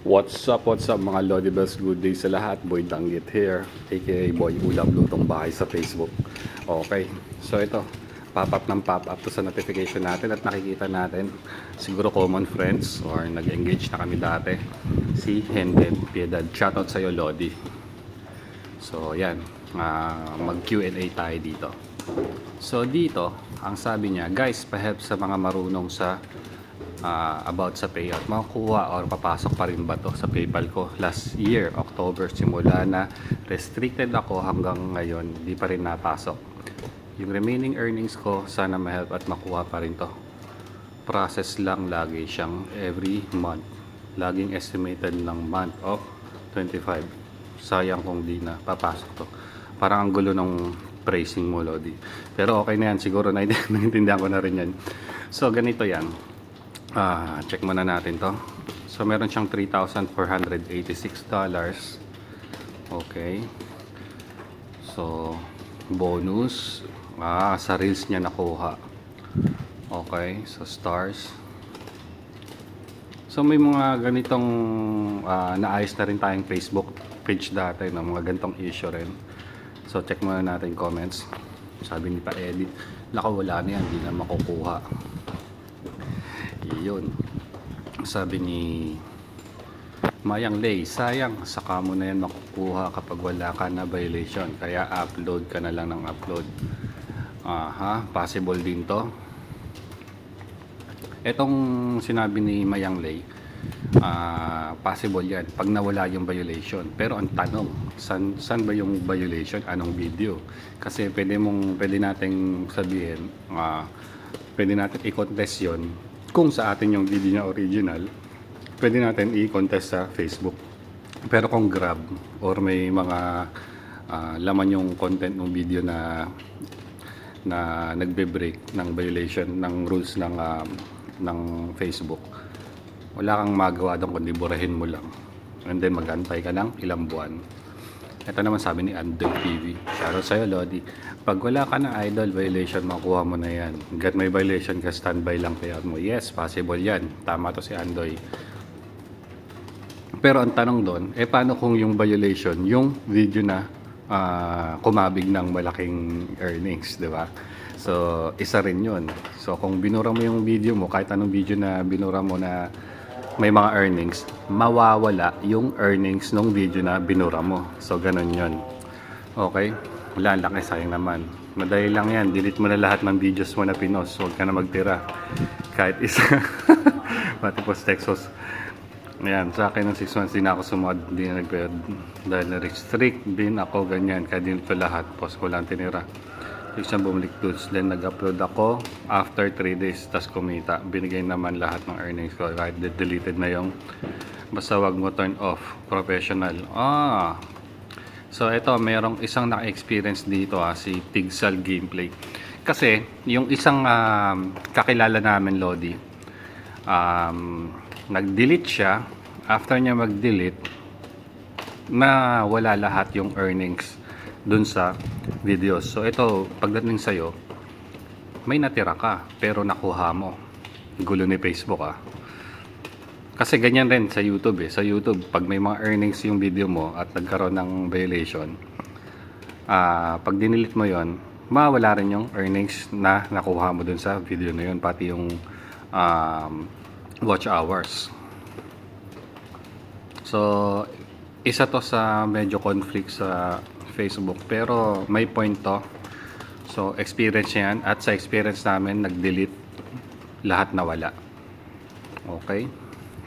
What's up mga Lodi Bells? Good day sa lahat. Boy Danggit here, aka Boy Ulam Lutong Bahay sa Facebook. Okay, so ito, pop-up ng pop-up to sa notification natin at nakikita natin, siguro common friends or nag-engage na kami dati, si Hended Piedad. Shoutout sa'yo Lodi. So yan, mag Q&A tayo dito. So dito, ang sabi niya, guys, pa-help sa mga marunong sa about sa payout, makukuha or papasok pa rin ba to sa PayPal ko? Last year October simula na restricted ako, hanggang ngayon di pa rin napasok yung remaining earnings ko. Sana ma-help at makuha pa rin to. Process lang lagi siyang every month, laging estimated ng month of 25. Sayang kung di na papasok to. Parang ang gulo ng phrasing mo Lodi, pero okay na yan, siguro naintindihan ko na rin yan. So ganito yan. Check muna natin to. So meron siyang $3,486. Okay. So bonus, sa reels niya nakuha. Okay, so stars. So may mga ganitong naayos na rin tayong Facebook page dati, no? Mga ganitong issue rin. So check muna natin comments. Sabi ni pa-edit, wala na yan, hindi na makukuha. Yun, sabi ni Mayang Lay, sayang, saka mo na yan makukuha kapag wala ka na violation, kaya upload ka na lang ng upload. Possible din to. Etong sinabi ni Mayang Lay, possible yan pag nawala yung violation. Pero ang tanong, san ba yung violation? Anong video? Kasi pwede nating sabihin, pwede natin i-contest yun. Kung sa atin yung video niya original, pwede natin i-contest sa Facebook. Pero kung grab or may mga laman yung content ng video na nagbe-break ng violation ng rules ng Facebook, wala kang magawa doon kundi burahin mo lang, and then magantay ka ng ilang buwan. Ito naman sabi ni Andoy TV, shoutout sa'yo Lodi, pag wala ka na idol violation, makuha mo na yan. Gat may violation ka, standby lang payout mo. Yes, possible yan, tama to si Andoy. Pero ang tanong doon, paano kung yung violation, yung video na kumabig ng malaking earnings, di ba? So isa rin yun. So kung binura mo yung video mo, kahit anong video na binura mo na may mga earnings, mawawala yung earnings ng video na binura mo. So ganun yun. Okay, wala, laki, sayang naman. Madali lang yan, delete mo na lahat ng videos mo na pinost, so huwag ka na magtira kahit isa. Pati post Texas. Ayan, sa akin ng 6 months din ako sumad, hindi na nagpayad dahil na-restrict din ako, ganyan, kaya din ito lahat, post ko lang tinira. Siyang bumalik tools, then nag-upload ako after 3 days, tas kumita, binigay naman lahat ng earnings ko, kahit deleted na yung, basta wag mo turn off, professional. So ito, mayroong isang naka-experience dito, si Pigsal Gameplay. Kasi yung isang kakilala namin Lodi, nag-delete siya. After niya mag-delete, na wala lahat yung earnings dun sa videos. So ito, pagdating sa'yo, may natira ka pero nakuha mo. Gulo ni Facebook Kasi ganyan rin sa YouTube Sa YouTube, pag may mga earnings yung video mo at nagkaroon ng violation, pag dinilit mo yon, mawala rin yung earnings na nakuha mo dun sa video na yun, pati yung watch hours. So isa to sa medyo conflict sa Facebook, pero may point to. So experience yan, at sa experience namin nag-delete, lahat nawala. Okay,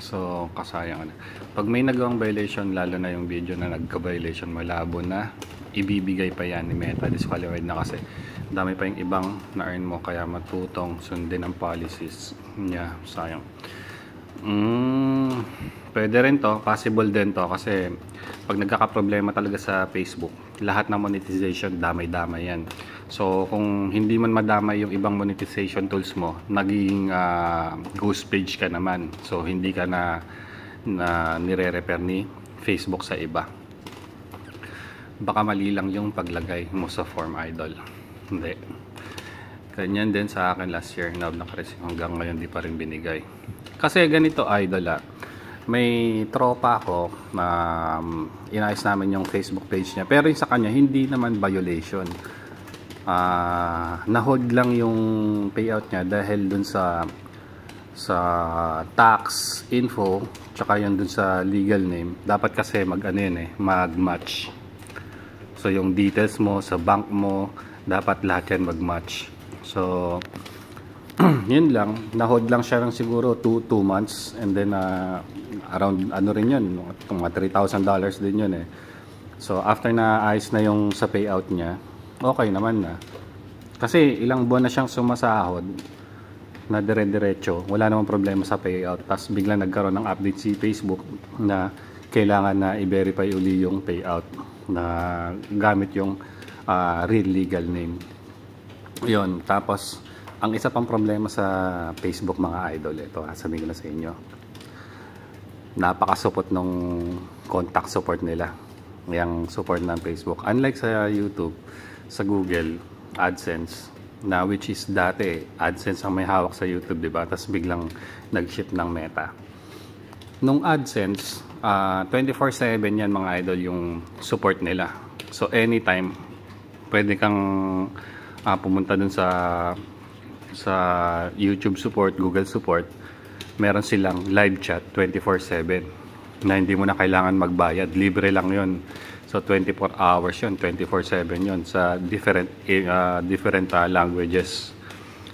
so kasayangan. Pag may nagawang violation, lalo na yung video na nagka-violation, malabo na ibibigay pa yan ni Meta, disqualified na, kasi dami pa yung ibang na-earn mo, kaya matutong sundin ang policies niya. Sayang. Pwede rin to, possible din to, kasi pag nagkakaproblema talaga sa Facebook, lahat ng monetization damay-damay yan. So kung hindi man madamay yung ibang monetization tools mo, naging ghost page ka naman, so hindi ka na nire-repair ni Facebook sa iba. Baka mali lang yung paglagay mo sa form idol, hindi. Ganyan din sa akin last year, nakareceive hanggang ngayon di pa rin binigay. Kasi ganito idol may tropa ako na inayos namin yung Facebook page niya. Pero yung sa kanya, hindi naman violation. Na-hold lang yung payout niya dahil dun sa tax info tsaka yung dun sa legal name. Dapat kasi mag-match. So yung details mo sa bank mo, dapat lahat yan mag-match. So yun lang, na-hold lang siya ng siguro 2 months, and then around rin yun, mga $3,000 din yun eh. So after na ayos na yung sa payout niya, okay naman na. Kasi ilang buwan na siyang sumasahod na dire-diretso, wala namang problema sa payout. Tapos biglang nagkaroon ng update si Facebook na kailangan na i-verify uli yung payout na gamit yung real legal name. Yun, tapos ang isa pang problema sa Facebook mga idol, ito sabihin ko na sa inyo, napakasupot nung contact support nila, yung support ng Facebook. Unlike sa YouTube, sa Google, AdSense, na which is dati, AdSense ang may hawak sa YouTube, diba? Tapos biglang nag-shift ng Meta. Nung AdSense, 24/7 yan mga idol yung support nila. So anytime, pwede kang pumunta dun sa YouTube support, Google support, meron silang live chat 24/7 na hindi mo na kailangan magbayad, libre lang yon. So 24 hours yon, 24/7 yon sa different languages.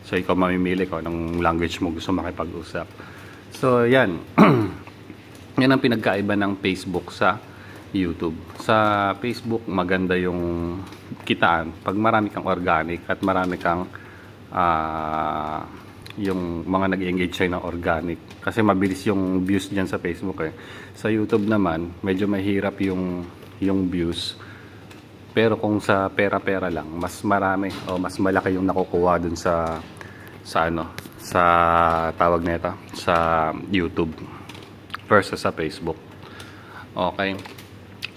So ikaw mamimili kung anong language mo gusto makipag-usap. So yan yan ang pinagkaiba ng Facebook sa YouTube. Sa Facebook maganda yung kitaan pag marami kang organic at marami kang yung mga nag-engage sa'yo ng organic, kasi mabilis yung views dyan sa Facebook eh. Sa YouTube naman medyo mahirap yung views, pero kung sa pera-pera lang, mas marami o mas malaki yung nakukuha dun sa tawag nito, sa YouTube versus sa Facebook. Okay,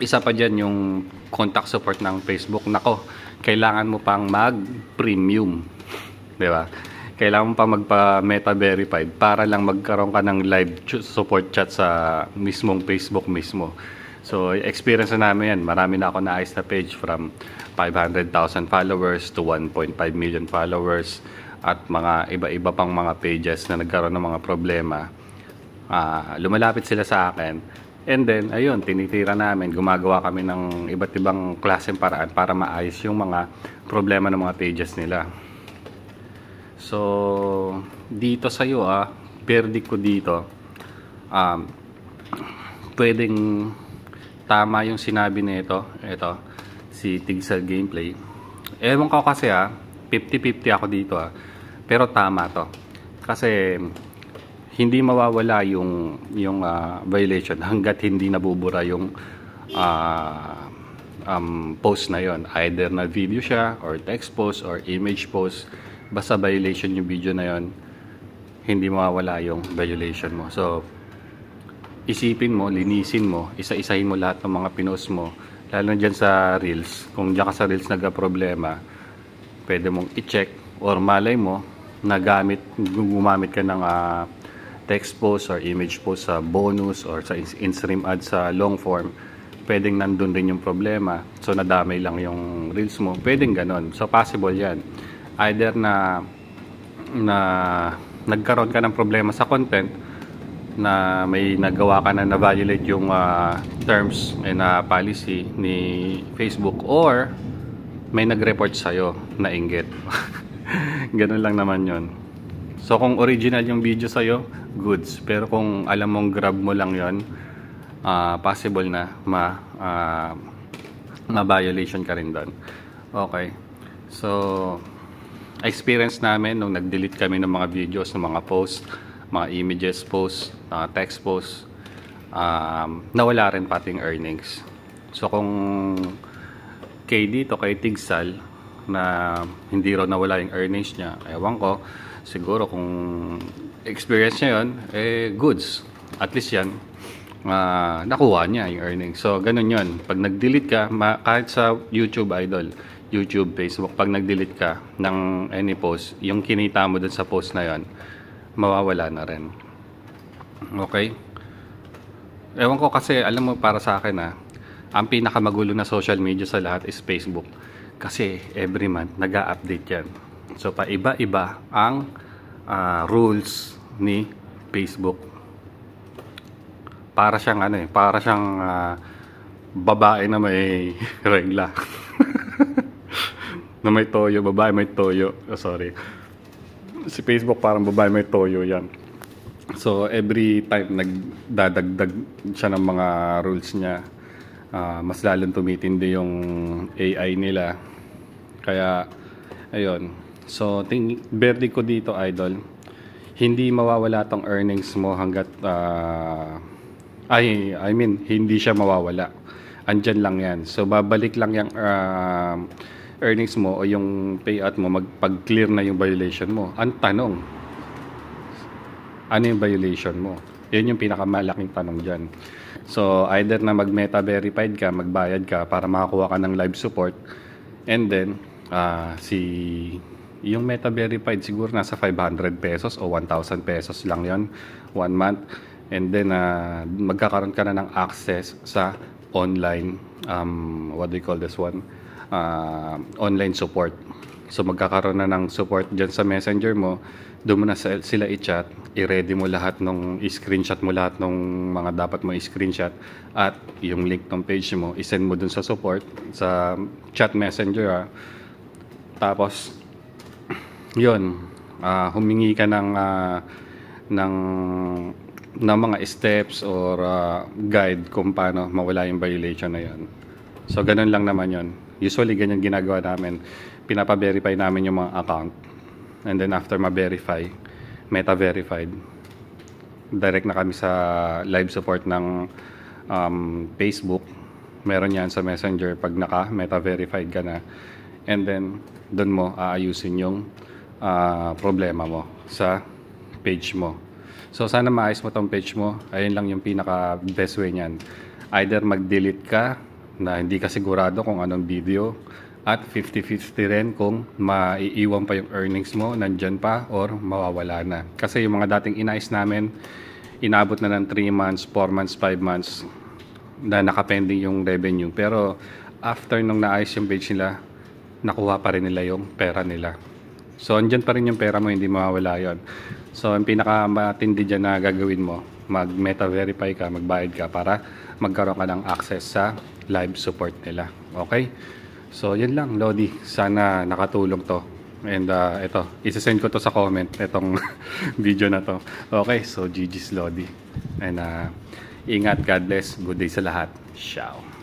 isa pa dyan yung contact support ng Facebook. Nako, kailangan mo pang mag-premium, diba? Kailangan mo pa magpa-meta verified para lang magkaroon ka ng live support chat sa mismong Facebook mismo. So experience na namin yan. Marami na ako naayos na page from 500,000 followers to 1.5 million followers, at mga iba-iba pang mga pages na nagkaroon ng mga problema. Lumalapit sila sa akin, and then ayun, tinitira namin, gumagawa kami ng iba't ibang klaseng paraan para maayos yung mga problema ng mga pages nila. So dito sa iyo, verdict ko dito, pwedeng tama yung sinabi nito, ito si Tigsal Gameplay. Ewan ko kasi 50-50 ako dito pero tama to, kasi hindi mawawala yung violation hanggat hindi nabubura yung post na yon, either na video siya or text post or image post. Basta violation yung video na yon, hindi mawawala yung violation mo. So isipin mo, linisin mo, isa-isahin mo lahat ng mga pinost mo, lalo dyan sa Reels. Kung dyan ka sa Reels nagka-problema, pwede mong i-check, or malay mo na gumamit ka ng text post or image post sa bonus or sa in-stream ad sa long form, pwedeng nandun rin yung problema. So nadamay lang yung Reels mo, pwedeng ganon. So possible yan, either na nagkaroon ka ng problema sa content, na may nagawa ka na violate yung terms and policy ni Facebook, or may nag-report sa'yo na inggit. Ganun lang naman yon. So kung original yung video sa'yo, goods. Pero kung alam mong grab mo lang yon, possible na ma-violation ka rin doon. Okay. So experience namin nung nag-delete kami ng mga videos, ng mga posts, mga images posts, text posts, nawala rin pating earnings. So kung kay Tigsal na hindi raw nawala yung earnings niya, ewan ko, siguro kung experience niya yun, goods. At least yan, nakuha niya yung earnings. So ganun yun, pag nag-delete ka, kahit sa YouTube idol, YouTube, Facebook, pag nag-delete ka ng any post, yung kinita mo dun sa post na yon, mawawala na rin. Okay? Ewan ko kasi, alam mo, para sa akin ang pinakamagulo na social media sa lahat is Facebook. Kasi every month nag-a-update yan. So paiba-iba ang rules ni Facebook. Para siyang para siyang babae na may regla. Na may toyo, babae may toyo. Oh, sorry. Si Facebook parang babae may toyo yan. So every time nagdadagdag siya ng mga rules niya, mas lalong tumitindi yung AI nila. Kaya ayun. So verdict ko dito, idol, hindi mawawala tong earnings mo hanggat hindi siya mawawala. Andyan lang yan. So babalik lang yung earnings mo o yung payout mo pag-clear na yung violation mo. Ang tanong, ano yung violation mo? Yun yung pinakamalaking tanong dyan. So either na mag-meta verified ka, magbayad ka para makakuha ka ng live support, and then yung meta verified siguro nasa 500 pesos o 1,000 pesos lang yon 1 month, and then magkakaroon ka na ng access sa online what do you call this one, online support. So magkakaroon na ng support dyan sa messenger mo, doon mo na sila i-chat, i-ready mo lahat i-screenshot mo lahat ng mga dapat mo i-screenshot, at yung link ng page mo i-send mo dun sa support sa chat messenger. Tapos yun, humingi ka ng mga steps or guide kung paano mawala yung violation na yun. So ganun lang naman yun. Usually ganyan ginagawa namin. Pinapa-verify namin yung mga account, and then after ma-verify, meta verified, direct na kami sa live support ng Facebook. Meron yan sa Messenger pag naka-meta verified ka na, and then doon mo aayusin yung problema mo sa page mo. So sana maayos mo tong page mo. Ayun lang yung pinaka best way niyan. Either mag-delete ka na hindi ka sigurado kung anong video, at 50-50 rin kung maiiwan pa yung earnings mo, nandyan pa, or mawawala na. Kasi yung mga dating inayos namin, inabot na ng 3 months, 4 months, 5 months na nakapending yung revenue. Pero after nung naayos yung page nila, nakuha pa rin nila yung pera nila. So andyan pa rin yung pera mo, hindi mawawala yon. So ang pinakamatindi dyan na gagawin mo, mag-meta verify ka, magbayad ka para magkaroon ka ng access sa live support nila. Okay? So yun lang, Lodi. Sana nakatulong to. And ito, isasend ko to sa comment, itong video na to. Okay, so GG's Lodi. And ingat, God bless, good day sa lahat. Ciao.